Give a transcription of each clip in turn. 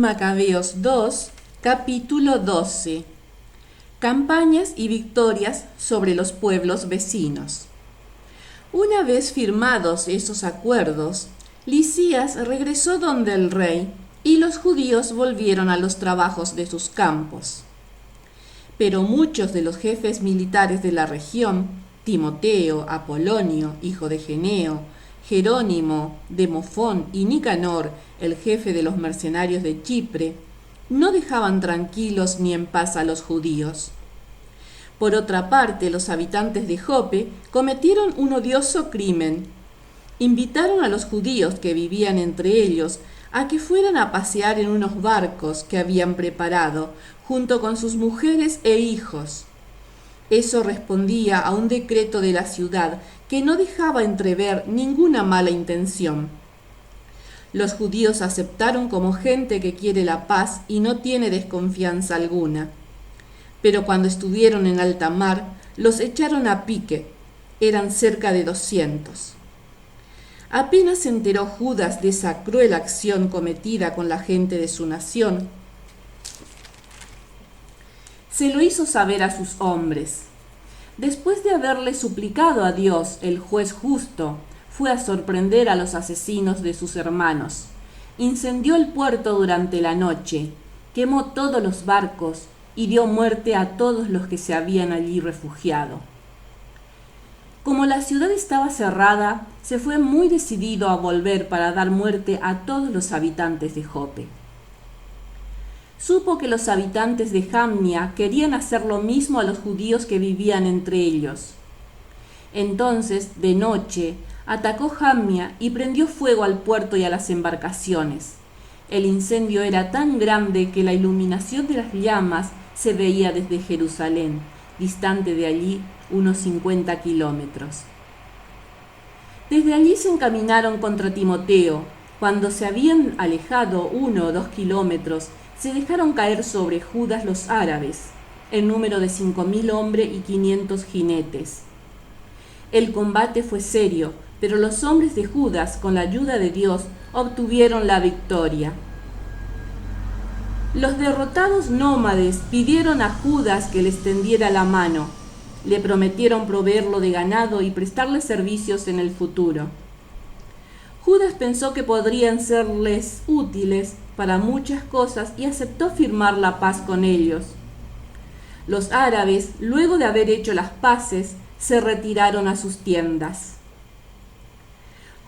Macabeos 2, capítulo 12. Campañas y victorias sobre los pueblos vecinos. Una vez firmados esos acuerdos, Lisías regresó donde el rey y los judíos volvieron a los trabajos de sus campos. Pero muchos de los jefes militares de la región, Timoteo, Apolonio, hijo de Geneo, Jerónimo, Demofón y Nicanor, el jefe de los mercenarios de Chipre, no dejaban tranquilos ni en paz a los judíos. Por otra parte, los habitantes de Jope cometieron un odioso crimen. Invitaron a los judíos que vivían entre ellos a que fueran a pasear en unos barcos que habían preparado, junto con sus mujeres e hijos. Eso respondía a un decreto de la ciudad que no dejaba entrever ninguna mala intención. Los judíos aceptaron como gente que quiere la paz y no tiene desconfianza alguna. Pero cuando estuvieron en alta mar, los echaron a pique. Eran cerca de 200. Apenas se enteró Judas de esa cruel acción cometida con la gente de su nación, se lo hizo saber a sus hombres. Después de haberle suplicado a Dios, el juez justo, fue a sorprender a los asesinos de sus hermanos. Incendió el puerto durante la noche, quemó todos los barcos y dio muerte a todos los que se habían allí refugiado. Como la ciudad estaba cerrada, se fue muy decidido a volver para dar muerte a todos los habitantes de Jope. Supo que los habitantes de Jamnia querían hacer lo mismo a los judíos que vivían entre ellos. Entonces, de noche, atacó Jamnia y prendió fuego al puerto y a las embarcaciones. El incendio era tan grande que la iluminación de las llamas se veía desde Jerusalén, distante de allí unos 50 kilómetros. Desde allí se encaminaron contra Timoteo. Cuando se habían alejado 1 o 2 kilómetros, se dejaron caer sobre Judas los árabes, en número de 5.000 hombres y 500 jinetes. El combate fue serio, pero los hombres de Judas, con la ayuda de Dios, obtuvieron la victoria. Los derrotados nómades pidieron a Judas que les tendiera la mano. Le prometieron proveerlo de ganado y prestarle servicios en el futuro. Judas pensó que podrían serles útiles para muchas cosas y aceptó firmar la paz con ellos. Los árabes, luego de haber hecho las paces, se retiraron a sus tiendas.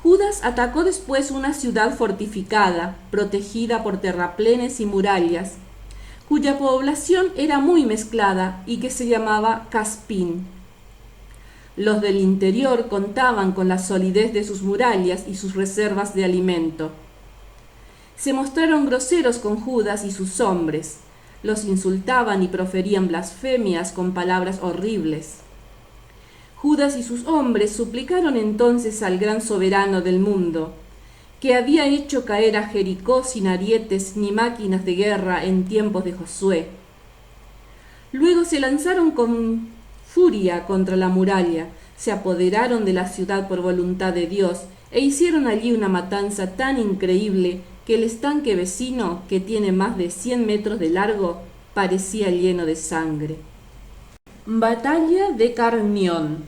Judas atacó después una ciudad fortificada, protegida por terraplenes y murallas, cuya población era muy mezclada y que se llamaba Caspín. Los del interior contaban con la solidez de sus murallas y sus reservas de alimento. Se mostraron groseros con Judas y sus hombres. Los insultaban y proferían blasfemias con palabras horribles. Judas y sus hombres suplicaron entonces al gran soberano del mundo, que había hecho caer a Jericó sin arietes ni máquinas de guerra en tiempos de Josué. Luego se lanzaron con furia contra la muralla, se apoderaron de la ciudad por voluntad de Dios e hicieron allí una matanza tan increíble que el estanque vecino, que tiene más de 100 metros de largo, parecía lleno de sangre. Batalla de Carnión.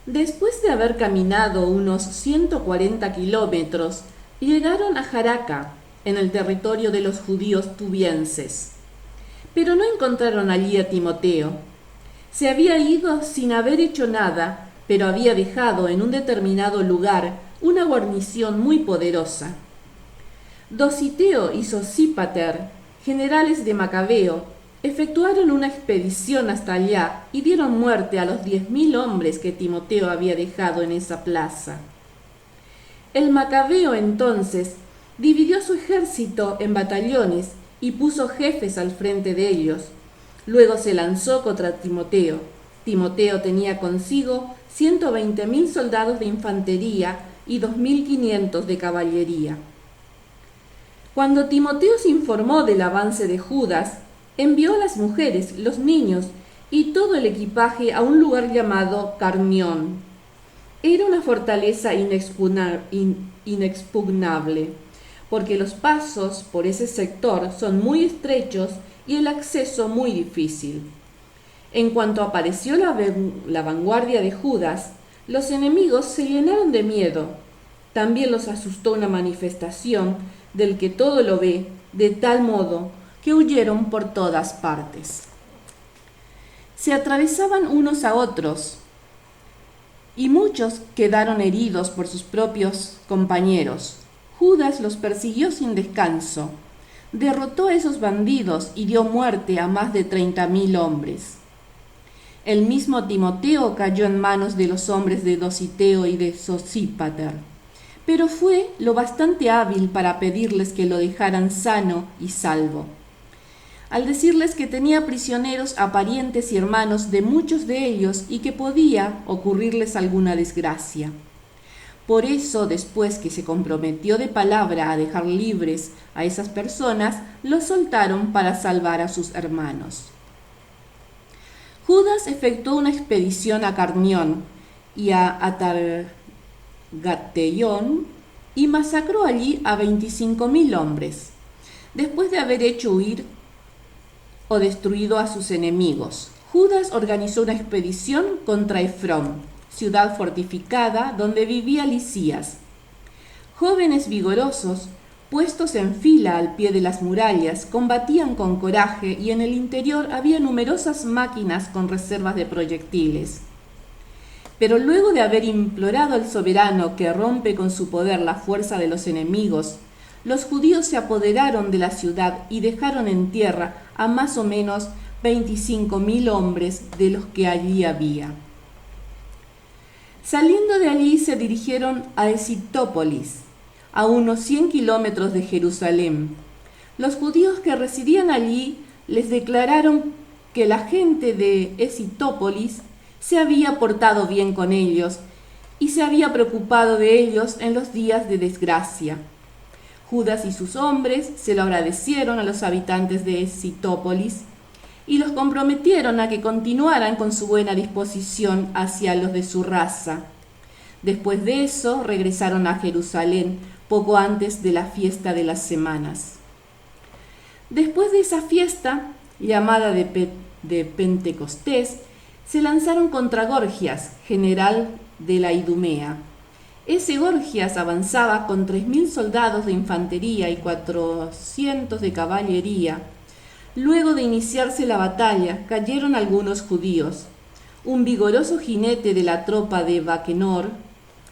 Después de haber caminado unos 140 kilómetros, llegaron a Jaraca, en el territorio de los judíos tubienses. Pero no encontraron allí a Timoteo. Se había ido sin haber hecho nada, pero había dejado en un determinado lugar una guarnición muy poderosa. Dositeo y Sosípater, generales de Macabeo, efectuaron una expedición hasta allá y dieron muerte a los 10.000 hombres que Timoteo había dejado en esa plaza. El Macabeo entonces dividió su ejército en batallones y puso jefes al frente de ellos. Luego se lanzó contra Timoteo. Timoteo tenía consigo 120.000 soldados de infantería y 2.500 de caballería. Cuando Timoteo se informó del avance de Judas, envió a las mujeres, los niños y todo el equipaje a un lugar llamado Carnión. Era una fortaleza inexpugnable, porque los pasos por ese sector son muy estrechos y el acceso muy difícil. En cuanto apareció la vanguardia de Judas, los enemigos se llenaron de miedo. También los asustó una manifestación del que todo lo ve, de tal modo que huyeron por todas partes. Se atravesaban unos a otros, y muchos quedaron heridos por sus propios compañeros. Judas los persiguió sin descanso, derrotó a esos bandidos y dio muerte a más de 30.000 hombres. El mismo Timoteo cayó en manos de los hombres de Dositeo y de Sosípater, pero fue lo bastante hábil para pedirles que lo dejaran sano y salvo. Al decirles que tenía prisioneros a parientes y hermanos de muchos de ellos y que podía ocurrirles alguna desgracia. Por eso, después que se comprometió de palabra a dejar libres a esas personas, los soltaron para salvar a sus hermanos. Judas efectuó una expedición a Carnión y a Atargateión y masacró allí a 25.000 hombres, después de haber hecho huir o destruido a sus enemigos. Judas organizó una expedición contra Efrón, ciudad fortificada donde vivía Lisías. Jóvenes vigorosos, puestos en fila al pie de las murallas, combatían con coraje y en el interior había numerosas máquinas con reservas de proyectiles. Pero luego de haber implorado al soberano que rompe con su poder la fuerza de los enemigos, los judíos se apoderaron de la ciudad y dejaron en tierra a más o menos 25.000 hombres de los que allí había. Saliendo de allí se dirigieron a Esitópolis, a unos 100 kilómetros de Jerusalén. Los judíos que residían allí les declararon que la gente de Esitópolis se había portado bien con ellos y se había preocupado de ellos en los días de desgracia. Judas y sus hombres se lo agradecieron a los habitantes de Esitópolis y los comprometieron a que continuaran con su buena disposición hacia los de su raza. Después de eso regresaron a Jerusalén poco antes de la fiesta de las semanas. Después de esa fiesta, llamada de Pentecostés, se lanzaron contra Gorgias, general de la Idumea. Ese Gorgias avanzaba con 3.000 soldados de infantería y 400 de caballería. Luego de iniciarse la batalla, cayeron algunos judíos. Un vigoroso jinete de la tropa de Baquenor,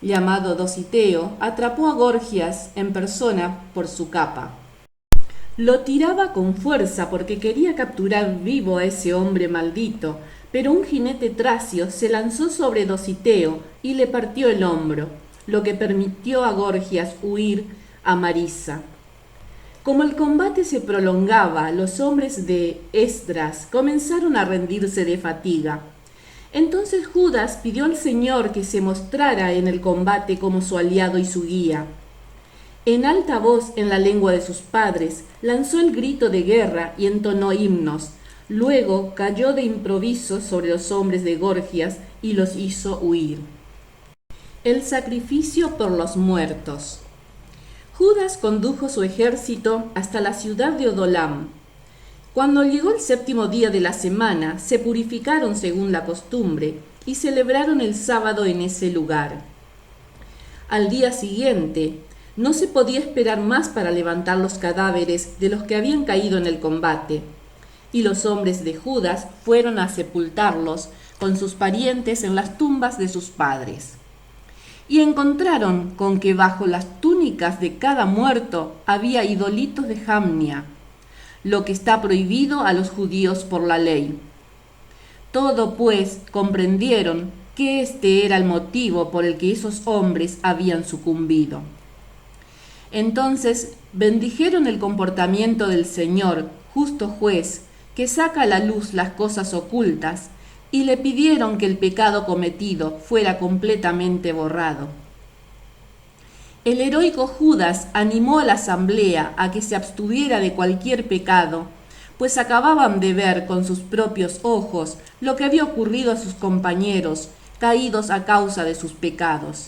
llamado Dositeo, atrapó a Gorgias en persona por su capa. Lo tiraba con fuerza porque quería capturar vivo a ese hombre maldito, pero un jinete tracio se lanzó sobre Dositeo y le partió el hombro, lo que permitió a Gorgias huir a Marisa. Como el combate se prolongaba, los hombres de Esdras comenzaron a rendirse de fatiga. Entonces Judas pidió al Señor que se mostrara en el combate como su aliado y su guía. En alta voz, en la lengua de sus padres, lanzó el grito de guerra y entonó himnos. Luego cayó de improviso sobre los hombres de Gorgias y los hizo huir. El sacrificio por los muertos. Judas condujo su ejército hasta la ciudad de Odolam. Cuando llegó el 7º día de la semana, se purificaron según la costumbre y celebraron el sábado en ese lugar. Al día siguiente, no se podía esperar más para levantar los cadáveres de los que habían caído en el combate, y los hombres de Judas fueron a sepultarlos con sus parientes en las tumbas de sus padres. Y encontraron con que bajo las túnicas de cada muerto había idolitos de jamnia, lo que está prohibido a los judíos por la ley. Todo, pues, comprendieron que este era el motivo por el que esos hombres habían sucumbido. Entonces bendijeron el comportamiento del Señor, justo juez, que saca a la luz las cosas ocultas, y le pidieron que el pecado cometido fuera completamente borrado. El heroico Judas animó a la asamblea a que se abstuviera de cualquier pecado, pues acababan de ver con sus propios ojos lo que había ocurrido a sus compañeros, caídos a causa de sus pecados.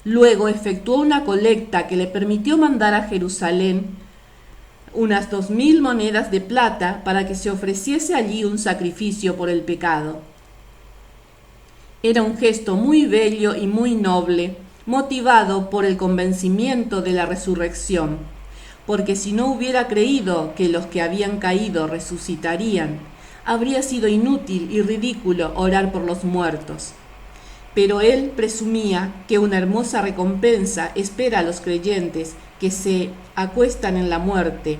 Luego efectuó una colecta que le permitió mandar a Jerusalén unas 2000 monedas de plata para que se ofreciese allí un sacrificio por el pecado. Era un gesto muy bello y muy noble, motivado por el convencimiento de la resurrección, porque si no hubiera creído que los que habían caído resucitarían, habría sido inútil y ridículo orar por los muertos. Pero él presumía que una hermosa recompensa espera a los creyentes que se acuestan en la muerte.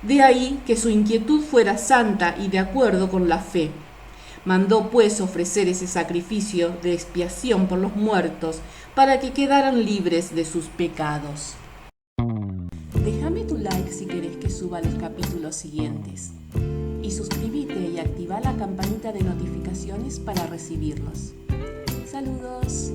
De ahí que su inquietud fuera santa y de acuerdo con la fe. Mandó pues ofrecer ese sacrificio de expiación por los muertos para que quedaran libres de sus pecados. Déjame tu like si querés que suba los capítulos siguientes. Y suscríbete y activa la campanita de notificaciones para recibirlos. Saludos.